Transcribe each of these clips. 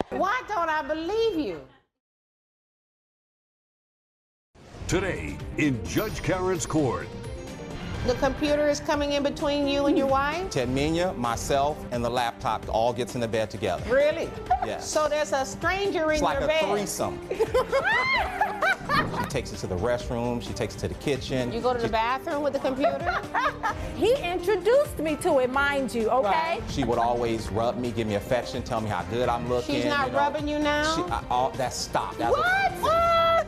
Why don't I believe you? Today, in Judge Karen's court. The computer is coming in between you and your wife? Tedmenia, myself, and the laptop all gets in the bed together. Really? Yes. So there's a stranger in It's like your a bed? threesome. She takes it to the restroom, she takes it to the kitchen. You go to the bathroom with the computer? He introduced me to it, mind you, okay? Right. She would always rub me, give me affection, tell me how good I'm looking. She's not rubbing you now? That's stopped. What?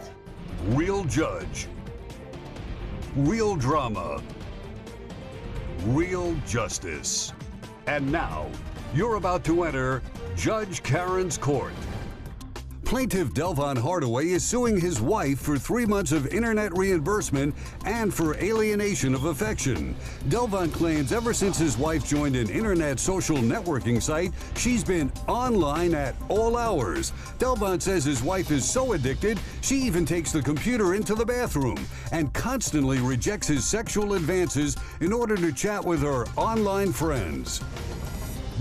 Real judge. Real drama. Real justice. And now, you're about to enter Judge Karen's court. Plaintiff Delvon Hardaway is suing his wife for 3 months of internet reimbursement and for alienation of affection. Delvon claims ever since his wife joined an internet social networking site, she's been online at all hours. Delvon says his wife is so addicted, she even takes the computer into the bathroom and constantly rejects his sexual advances in order to chat with her online friends.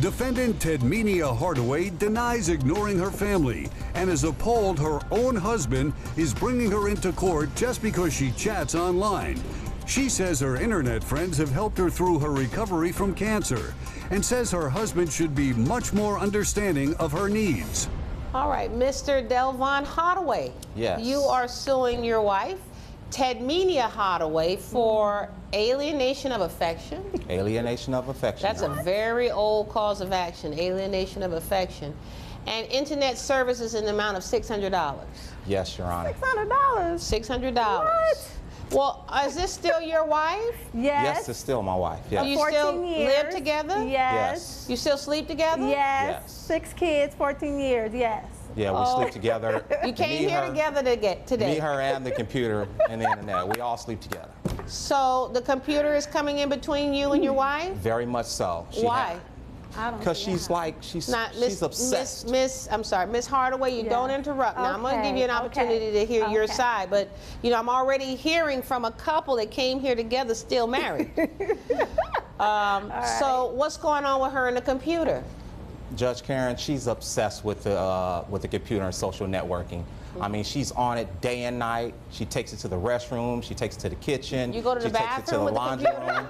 Defendant Tedmenia Hardaway denies ignoring her family and is appalled her own husband is bringing her into court just because she chats online. She says her internet friends have helped her through her recovery from cancer and says her husband should be much more understanding of her needs. All right, Mr. Delvon Hardaway. Yes. You are suing your wife, Tedmenia Hardaway, for alienation of affection. Alienation of affection. That's a very old cause of action, alienation of affection. And internet services in the amount of $600. Yes, Your Honor. $600. $600. What? Well, is this still your wife? Yes. Yes, it's still my wife. Yes. You 14 still years. live together? Yes. You still sleep together? Yes. Yes. 6 kids, 14 years, yes. Yeah, we sleep together. You came Me, here her, together today. Me, her, and the computer and the internet. We all sleep together. So the computer is coming in between you and your wife? Very much so. Why? Because she's Not she's obsessed. Miss Hardaway, you don't interrupt. Now, I'm going to give you an opportunity to hear your side, but, you know, I'm already hearing from a couple that came here together still married. So what's going on with her and the computer? Judge Karen, she's obsessed with the computer and social networking. I mean, she's on it day and night. She takes it to the restroom. She takes it to the kitchen. You go to the bathroom She takes it to the with laundry the computer? room.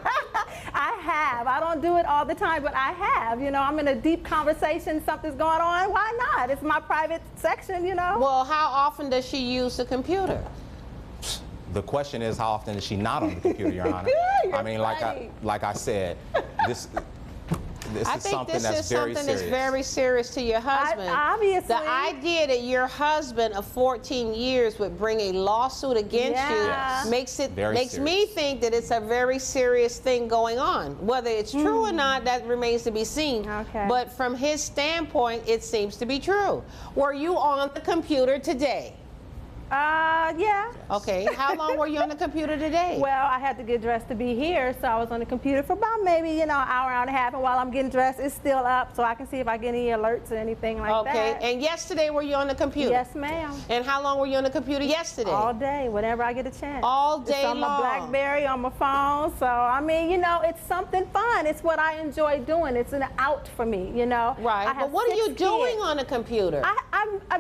I have. I don't do it all the time, but I have. You know, I'm in a deep conversation, something's going on. Why not? It's my private section, you know. Well, how often does she use the computer? The question is, how often is she not on the computer, Your Honor? I mean, like I said, this I is think something this that's is very something serious. that's very serious to your husband. Obviously. The idea that your husband of 14 years would bring a lawsuit against Yeah. you makes Very me think that it's a very serious thing going on. Whether it's true or not, that remains to be seen. Okay. But from his standpoint, it seems to be true. Were you on the computer today? Yeah. Okay. How long were you on the computer today? Well, I had to get dressed to be here, so I was on the computer for about maybe, you know, an hour and a half, and while I'm getting dressed, it's still up, so I can see if I get any alerts or anything like that. Okay. And yesterday, were you on the computer? Yes, ma'am. And how long were you on the computer yesterday? All day, whenever I get a chance. All day it's on long. my BlackBerry, on my phone. So, I mean, you know, it's something fun. It's what I enjoy doing. It's an out for me, you know. Right. I have But what are 6 you doing kids. on a computer?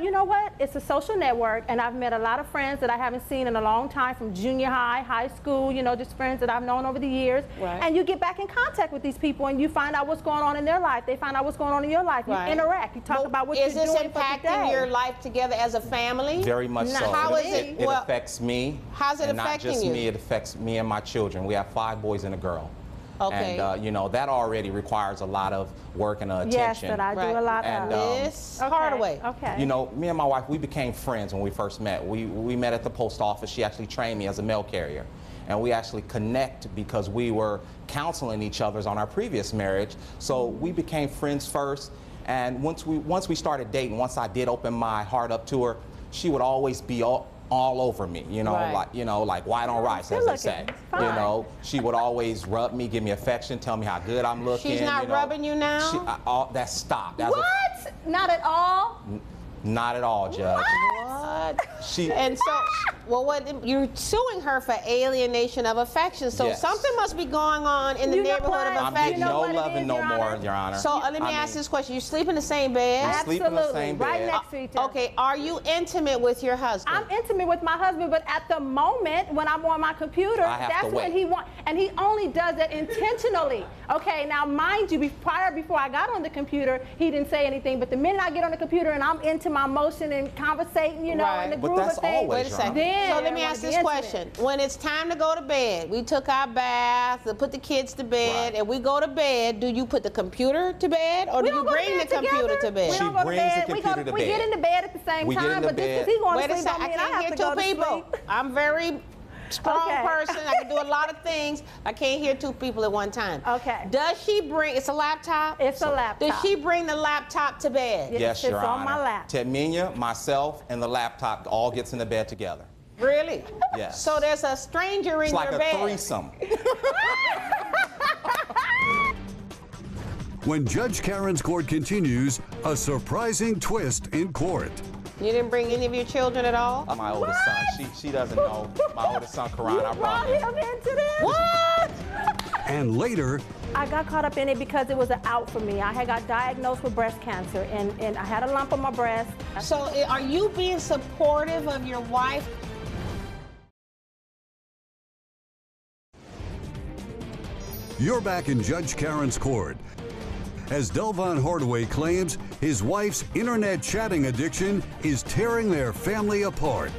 You know what? It's a social network, and I've met a lot of friends that I haven't seen in a long time, from junior high, high school, you know, just friends that I've known over the years. Right. And you get back in contact with these people, and you find out what's going on in their life. They find out what's going on in your life. You Right. interact. You talk about what Is you're this doing for the impacting day. your life together as a family? Very much so. How is it? It Well, affects me. how's it and affecting not just you? me, it affects me and my children. We have 5 boys and a girl. Okay. And, you know, that already requires a lot of work and attention. Yes, that I do Right. a lot And, of. Miss Okay, Hardaway. Okay. You know, me and my wife, we became friends when we first met. We met at the post office. She actually trained me as a mail carrier. And we actually connect because we were counseling each other on our previous marriage. So we became friends first. And once we started dating, once I did open my heart up to her, she would always be all over me, you know, Right. like white on rice, as Good they say. looking. You Fine. know, she would always rub me, give me affection, tell me how good I'm looking. She's not you know. rubbing you now? That stopped. What? Not at all? Not at all, Judge. What? She And so, Well, what you're suing her for alienation of affection, so Yes. something must be going on in the You know neighborhood what? of I'm affection. getting no what it loving is, no Your more, Honor? Your Honor. So let me ask this question: you sleep in the same bed? We sleep in the Absolutely, same right bed. next to each other. Okay, are you intimate with your husband? I'm intimate with my husband, but at the moment when I'm on my computer, I have that's to when wait. he wants, and he only does it intentionally. Okay, now mind you, before I got on the computer, he didn't say anything, but the minute I get on the computer and I'm into my motion and conversating, you know, Right. in the But groove that's of things, always, Wait a Your second. Honor. then So let me I ask wanna this be question. intimate. When it's time to go to bed, we took our bath, we put the kids to bed, Right. and we go to bed, do you put the computer to bed or do We you don't go to bring the bed computer together. to bed? We She don't go to brings the bed. computer to We get bed. into bed at the same We get time, into but just bed. because he going Wait to a sleep second, don't I mean I can't have hear to go two to people. sleep. I'm very strong Okay. person. I can do a lot of things. I can't hear two people at one time. Okay. Does she bring, it's a laptop? It's a laptop. Does she bring the laptop to bed? Yeah. Yes, sits Your on Honor. my lap. Tedmenia, myself, and the laptop all gets in the bed together. Really? Yes. So there's a stranger in It's like your a bed. threesome. When Judge Karen's court continues, a surprising twist in court. You didn't bring any of your children at all? My oldest son, she doesn't know. My oldest son, Karan, I You brought brought him. him into this? What? And later, I got caught up in it because it was an out for me. I had got diagnosed with breast cancer, and I had a lump on my breast. So are you being supportive of your wife? you're back in Judge Karen's court. As Delvon Hardaway claims, his wife's internet chatting addiction is tearing their family apart.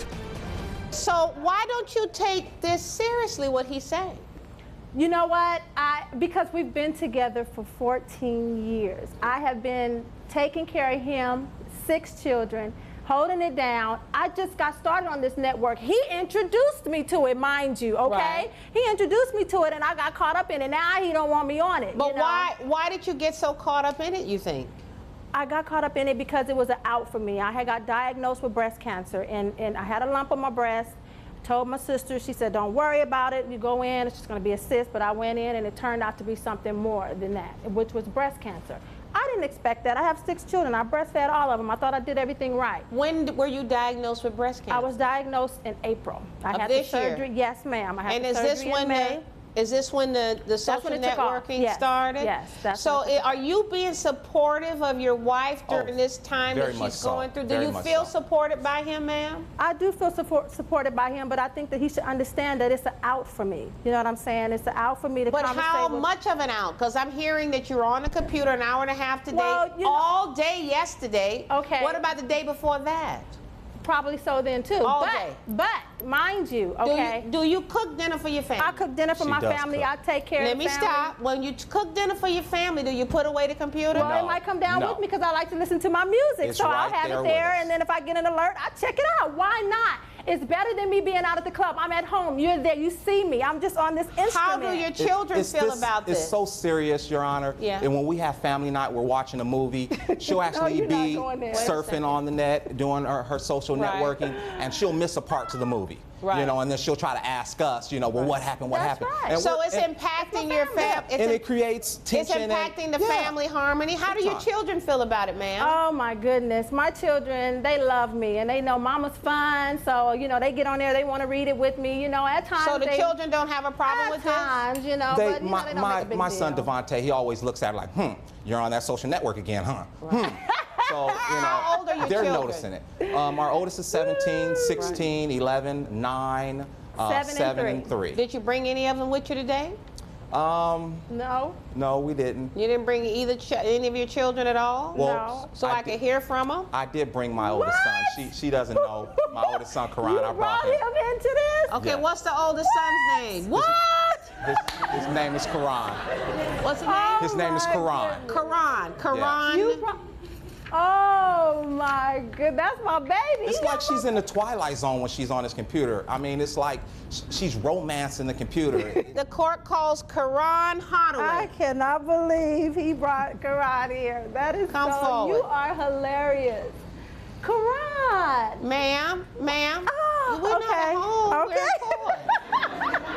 So why don't you take this seriously, what he's saying? You know what? Because we've been together for 14 years. I have been taking care of him, 6 children, holding it down. I just got started on this network. He introduced me to it, mind you, okay? Right. He introduced me to it, and I got caught up in it. Now he don't want me on it. But you know? why did you get so caught up in it, you think? I got caught up in it because it was an out for me. I had got diagnosed with breast cancer, and I had a lump on my breast. Told my sister, she said, don't worry about it. You go in, it's just going to be a cyst. But I went in, and it turned out to be something more than that, which was breast cancer. I didn't expect that. I have 6 children. I breastfed all of them. I thought I did everything right. When were you diagnosed with breast cancer? I was diagnosed in April. I Of had this the year? surgery. Yes, ma'am. I had And the is surgery this in when May. the social when it took off. networking Yes. started? Yes, that's So when it took are you being supportive of your wife during this time that very much she's so. going through? Do Very you much feel so. supported by him, ma'am? I do feel supported by him, but I think that he should understand that it's an out for me. You know what I'm saying? It's an out for me to But conversate how with. much of an out? Because I'm hearing that you're on the computer an hour and a half today, Well, you know- all day yesterday. Okay. What about the day before that? Probably so then too. All but, day. But mind you, okay. Do you cook dinner for your family? I cook dinner for She my does family. cook. I take care Let of me the family. stop. When you cook dinner for your family, do you put away the computer? Well, No. it might come down No. with me because I like to listen to my music. It's So right I'll have there it with there, us. and then if I get an alert, I check it out. Why not? It's better than me being out at the club. I'm at home. You're there. You see me. I'm just on this instrument. How do your children feel about this? It's so serious, Your Honor. Yeah. And when we have family night, we're watching a movie. She'll actually you're not be going there. surfing on the net, doing her social Right. networking, and she'll miss a part to the movie. Right. You know, and then she'll try to ask us, you know, well, what happened? What That's happened? right. And So we're- it's and- impacting your family. and it creates It's tension. impacting the yeah. family harmony. How do Big your time. children feel about it, ma'am? Oh my goodness, my children, they love me and they know mama's fun, so you know they get on there, they want to read it with me, you know, at times. So the they, children don't have a problem at with this? times, you know, They, but you know, they don't make a big my son deal. Devontae, he always looks at it like, you're on that social network again, huh? So, you know, How old are your they're children? noticing it. Our oldest is 17, 16, 11, 9, 7 and 3. Did you bring any of them with you today? No, No, we didn't. You didn't bring any of your children at all? Well, No. So I could hear from them? I did bring my oldest son. She doesn't know. My oldest son, Karan, you I brought brought him. him into this? Okay, Yeah. what's the oldest son's name? What? His name is Karan. What's his name? His name is my Karan. Karan. Karan. You brought, oh my good, that's my baby. It's like she's in the twilight zone when she's on his computer. I mean, it's like she's romancing the computer. The court calls Karan I Hardaway. cannot believe he brought Karan here. That is Come so, forward. you are hilarious. Karan. Ma'am, Oh, we're okay. not home. Okay. We're in court.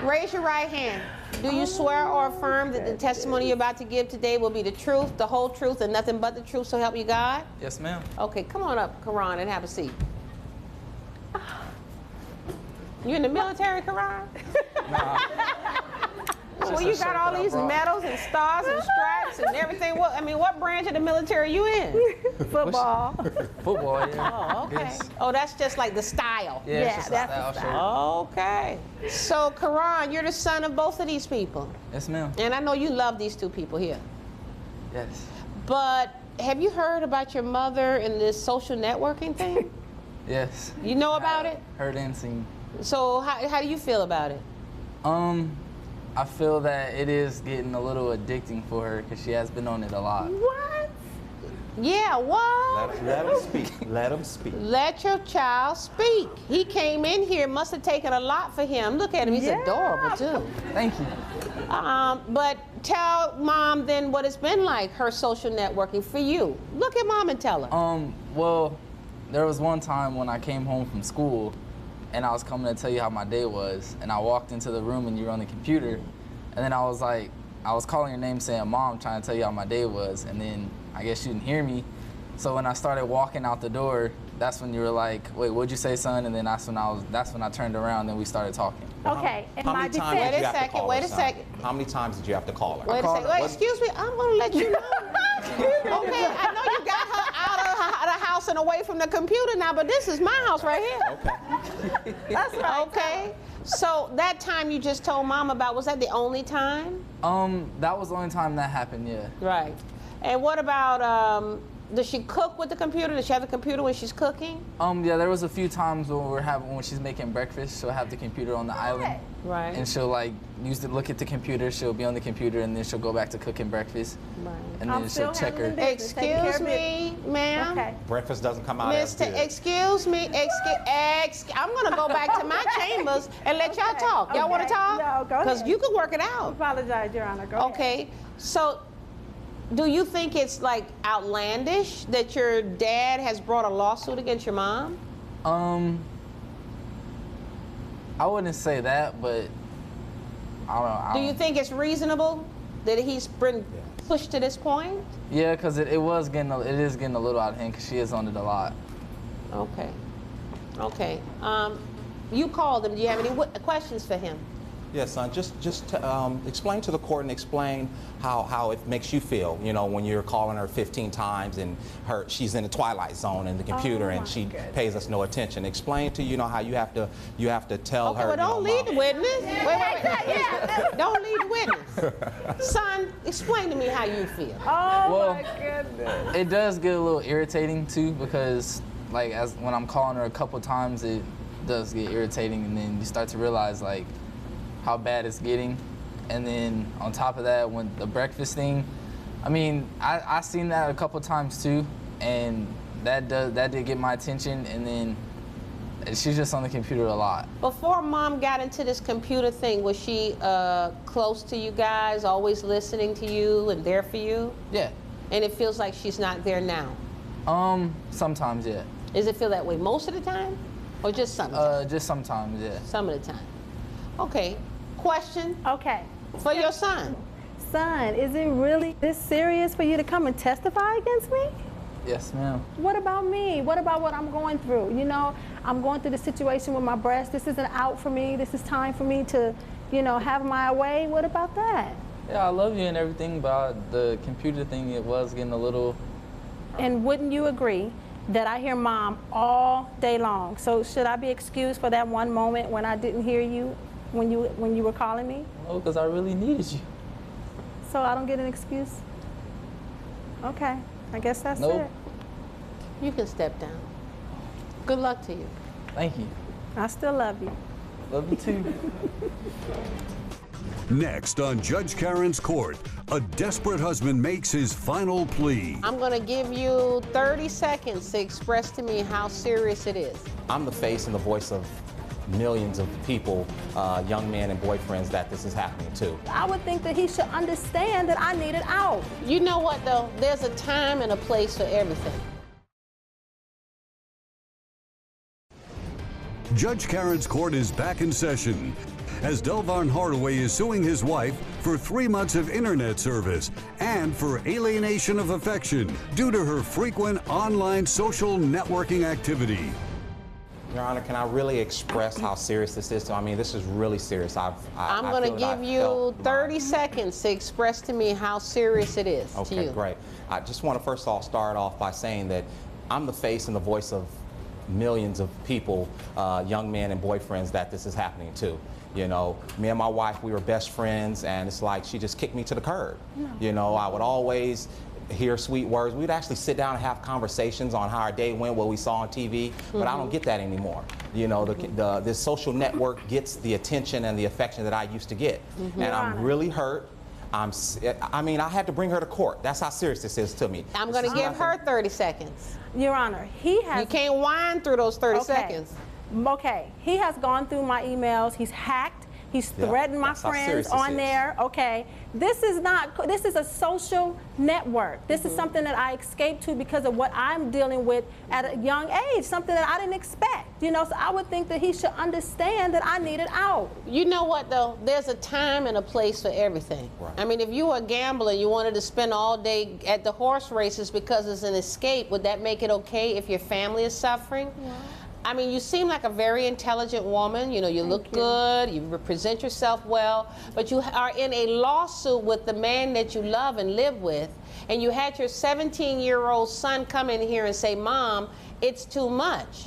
Raise your right hand. Do you swear or affirm that the testimony you're about to give today will be the truth, the whole truth, and nothing but the truth, so help you God? Yes, ma'am. Okay, come on up, Karan, and have a seat. You in the military, Karan? Nah. Well, you got all these medals and stars and stripes and everything. What branch of the military you in? Football. Football, yeah. Oh, okay. Yes. Oh, that's just like the style. Yeah, it's just a that's style the shirt. style. Okay. So, Karan, you're the son of both of these people. Yes, ma'am. And I know you love these two people here. Yes. But have you heard about your mother and this social networking thing? Yes. You know about it? Heard and seen. So how do you feel about it? I feel that it is getting a little addicting for her because she has been on it a lot. What? Yeah, what? Let him speak. Let him speak. Let your child speak. He came in here, must have taken a lot for him. Look at him, he's Yeah. adorable too. Thank you. But tell mom then what it's been like, her social networking for you. Look at mom and tell her. Well, there was one time when I came home from school and I was coming to tell you how my day was, and I walked into the room and you were on the computer, and then I was calling your name saying, Mom, trying to tell you how my day was, and then I guess you didn't hear me. So when I started walking out the door, that's when you were like, wait, what'd you say, son? And then that's when I turned around and we started talking. Okay, in How my many times defense. did you have to second, call wait her, a son? second. How many times did you have to call her? Wait a second. Wait, excuse me, I'm gonna let you know. Okay, I know you got her out of the house and away from the computer now, but this is my house right here. Okay. That's right. Okay. So that time you just told mom about, was that the only time? That was the only time that happened, yeah. Right. And what about, does she cook with the computer? Does she have the computer when she's cooking? Yeah, there was a few times when she's making breakfast, she'll have the computer on the island. Right. And she'll look at the computer, she'll be on the computer, and then she'll go back to cooking breakfast. Right. And I'm then still she'll check her. handling business, taking care Excuse of me, ma'am. Okay. Breakfast doesn't come out as Mr. good. Excuse me, I'm gonna go back to my chambers and let y'all talk. Y'all wanna Okay. talk? No, go Because ahead. you can work it I out. apologize, Your Honor. Go ahead. Okay, so do you think it's like outlandish that your dad has brought a lawsuit against your mom? I wouldn't say that, but I don't know. Do you think it's reasonable that he's been pushed to this point? Yeah, because it is getting a little out of hand because she is on it a lot. Okay. Okay. You called him. Do you have any questions for him? Yes, son. Just explain to the court and explain how it makes you feel. You know, when you're calling her 15 times and she's in the twilight zone in the computer and she pays us no attention. Explain to how you have to tell Okay, her. well, don't lead the Mom. witness. Wait. Don't lead the witness. Son, explain to me how you feel. Oh, Well, my goodness. It does get a little irritating too because, when I'm calling her a couple times, it does get irritating, and then you start to realize how bad it's getting. And then on top of that, when the breakfast thing, I seen that a couple times too, and that did get my attention. And then she's just on the computer a lot. Before mom got into this computer thing, was she close to you guys, always listening to you and there for you? Yeah. And it feels like she's not there now. Sometimes, yeah. Does it feel that way most of the time? Or just sometimes? Just sometimes, yeah. Some of the time. Okay. Question Okay. for your son. Son, is it really this serious for you to come and testify against me? Yes, ma'am. What about me? What about what I'm going through? I'm going through the situation with my breast. This isn't out for me. This is time for me to, have my way. What about that? Yeah, I love you and everything, but the computer thing, it was getting a little... And wouldn't you agree that I hear mom all day long? So should I be excused for that one moment when I didn't hear you when you were calling me? No, because I really needed you. So I don't get an excuse? Okay, I guess that's Nope. it. You can step down. Good luck to you. Thank you. I still love you. Love you too. Next on Judge Karen's Court, a desperate husband makes his final plea. I'm going to give you 30 seconds to express to me how serious it is. I'm the face and the voice of millions of people, young men and boyfriends that this is happening to. I would think that he should understand that I need it out. You know what, though? There's a time and a place for everything. Judge Karen's Court is back in session as Delvon Hardaway is suing his wife for 3 months of internet service and for alienation of affection due to her frequent online social networking activity. Your Honor, can I really express how serious this is? I mean, this is really serious. I'm going to give you 30 seconds to express to me how serious it is to you. Okay, great. I just want to first of all start off by saying that I'm the face and the voice of millions of people, young men and boyfriends that this is happening to. You know, me and my wife, we were best friends, and it's like she just kicked me to the curb. No. You know, I would always hear sweet words. We'd actually sit down and have conversations on how our day went, what we saw on TV, but I don't get that anymore. You know, this social network gets the attention and the affection that I used to get. And I'm really hurt. I mean, I had to bring her to court. That's how serious this is to me. I'm going to give her 30 seconds. Your Honor, he has... You can't whine through those 30 seconds. Okay, he has gone through my emails, he's hacked, he's threatened my friends on there. Okay, this is a social network. This is something that I escaped to because of what I'm dealing with at a young age, something that I didn't expect. You know, so I would think that he should understand that I needed out. You know what though, there's a time and a place for everything. Right. I mean, if you were a gambler, you wanted to spend all day at the horse races because it's an escape, would that make it okay if your family is suffering? Yeah. I mean, you seem like a very intelligent woman. You know, you look good, you present yourself well, but you are in a lawsuit with the man that you love and live with, and you had your 17-year-old son come in here and say, "Mom, it's too much."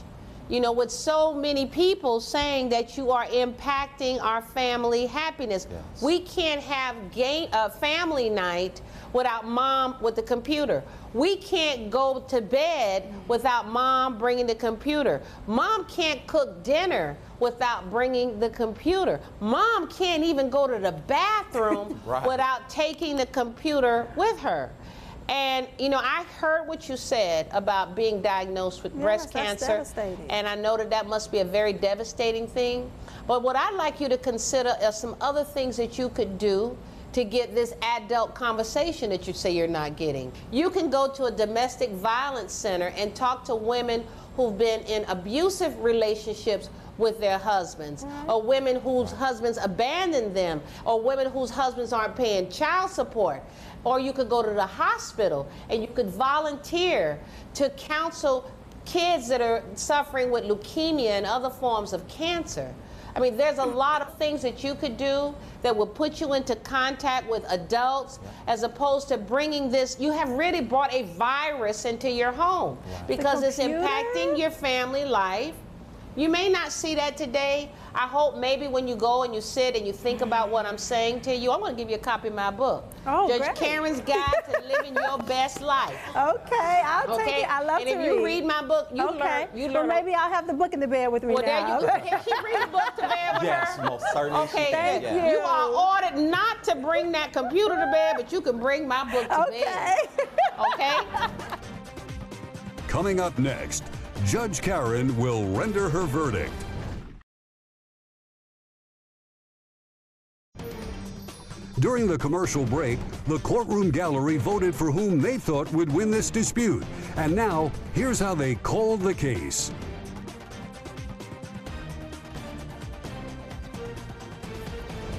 You know, with so many people saying that you are impacting our family happiness. Yes. We can't have family night without mom with the computer. We can't go to bed without mom bringing the computer. Mom can't cook dinner without bringing the computer. Mom can't even go to the bathroom without taking the computer with her. And, you know, I heard what you said about being diagnosed with breast cancer. That's devastating. And I know that that must be a very devastating thing. But what I'd like you to consider are some other things that you could do to get this adult conversation that you say you're not getting. You can go to a domestic violence center and talk to women who've been in abusive relationships with their husbands, or women whose husbands abandoned them, or women whose husbands aren't paying child support. Or you could go to the hospital and you could volunteer to counsel kids that are suffering with leukemia and other forms of cancer. I mean, there's a lot of things that you could do that will put you into contact with adults, as opposed to bringing this. You have really brought a virus into your home because it's impacting your family life. You may not see that today. I hope maybe when you go and you sit and you think about what I'm saying to you, I'm going to give you a copy of my book. Oh, Judge great. Karen's Guide to Living Your Best Life. Okay, I'll take it. I love to read. And if you read my book, you learn. Well, maybe I'll have the book in the bed with me now. There you go. Can she read the book to bed with her? Yes, most certainly. Okay, thank you. You are ordered not to bring that computer to bed, but you can bring my book to bed. Okay? Coming up next, Judge Karen will render her verdict. During the commercial break, the courtroom gallery voted for whom they thought would win this dispute. And now, here's how they called the case.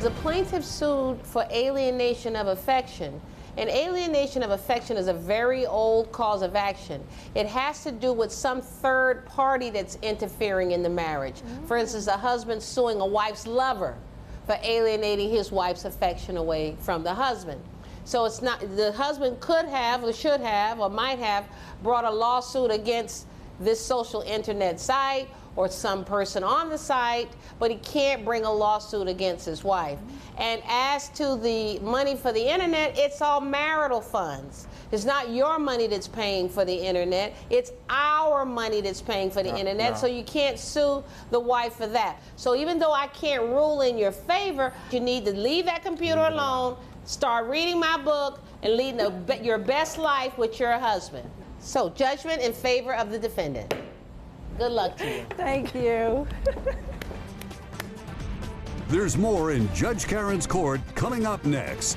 The plaintiff sued for alienation of affection. And alienation of affection is a very old cause of action. It has to do with some third party that's interfering in the marriage. For instance, a husband suing a wife's lover for alienating his wife's affection away from the husband. So it's not, the husband could have or should have or might have brought a lawsuit against this social internet site or some person on the site, but he can't bring a lawsuit against his wife. And as to the money for the internet, it's all marital funds. It's not your money that's paying for the internet, it's our money that's paying for the internet, so you can't sue the wife for that. So even though I can't rule in your favor, you need to leave that computer alone, start reading my book, and leading your best life with your husband. So judgment in favor of the defendant. Good luck to you. Thank you. There's more in Judge Karen's court coming up next.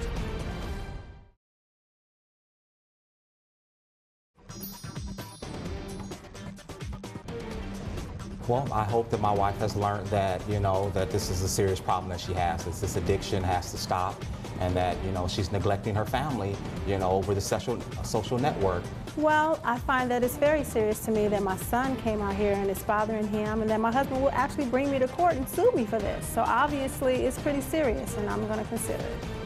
Well, I hope that my wife has learned that, you know, that this is a serious problem that she has. This addiction has to stop. and that, you know, she's neglecting her family, you know, over the social network. Well, I find that it's very serious to me that my son came out here and it's bothering him, and that my husband will actually bring me to court and sue me for this. So obviously it's pretty serious, and I'm going to consider it.